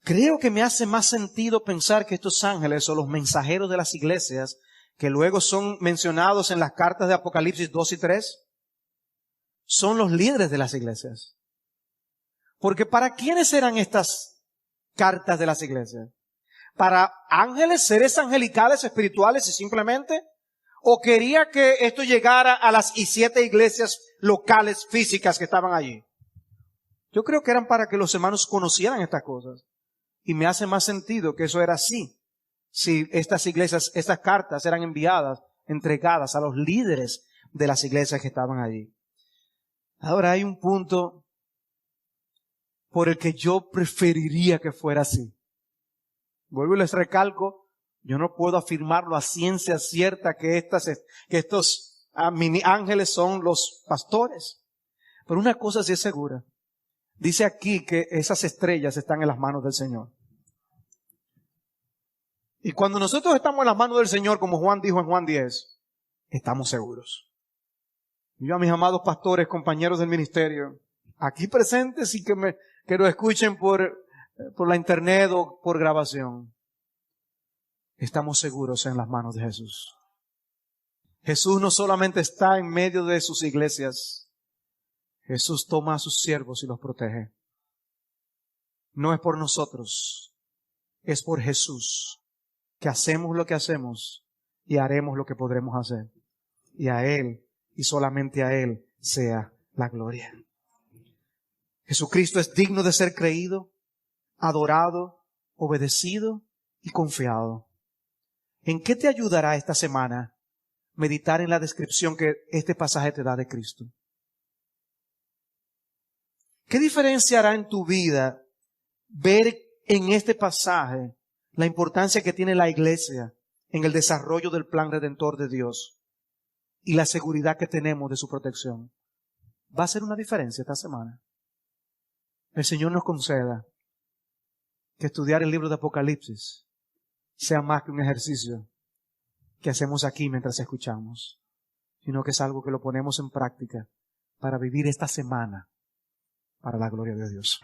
creo que me hace más sentido pensar que estos ángeles son los mensajeros de las iglesias, que luego son mencionados en las cartas de Apocalipsis 2 y 3, son los líderes de las iglesias. Porque ¿para quiénes eran estas cartas de las iglesias? ¿Para ángeles, seres angelicales, espirituales y simplemente? ¿O quería que esto llegara a las 7 iglesias locales físicas que estaban allí? Yo creo que eran para que los hermanos conocieran estas cosas. Y me hace más sentido que eso era así. Si estas iglesias, estas cartas eran enviadas, entregadas a los líderes de las iglesias que estaban allí. Ahora hay un punto por el que yo preferiría que fuera así. Vuelvo y les recalco, yo no puedo afirmarlo a ciencia cierta que estos mini ángeles son los pastores. Pero una cosa sí es segura. Dice aquí que esas estrellas están en las manos del Señor. Y cuando nosotros estamos en las manos del Señor, como Juan dijo en Juan 10, estamos seguros. Yo a mis amados pastores, compañeros del ministerio, aquí presentes y que lo escuchen por por la internet o por grabación, estamos seguros en las manos de Jesús. Jesús no solamente está en medio de sus iglesias, Jesús toma a sus siervos y los protege. No es por nosotros, es por Jesús que hacemos lo que hacemos y haremos lo que podremos hacer. Y a Él, y solamente a Él, sea la gloria. Jesucristo es digno de ser creído, adorado, obedecido y confiado. ¿En qué te ayudará esta semana meditar en la descripción que este pasaje te da de Cristo? ¿Qué diferencia hará en tu vida ver en este pasaje la importancia que tiene la iglesia en el desarrollo del plan redentor de Dios y la seguridad que tenemos de su protección? Va a ser una diferencia esta semana. El Señor nos conceda que estudiar el libro de Apocalipsis sea más que un ejercicio que hacemos aquí mientras escuchamos, sino que es algo que lo ponemos en práctica para vivir esta semana para la gloria de Dios.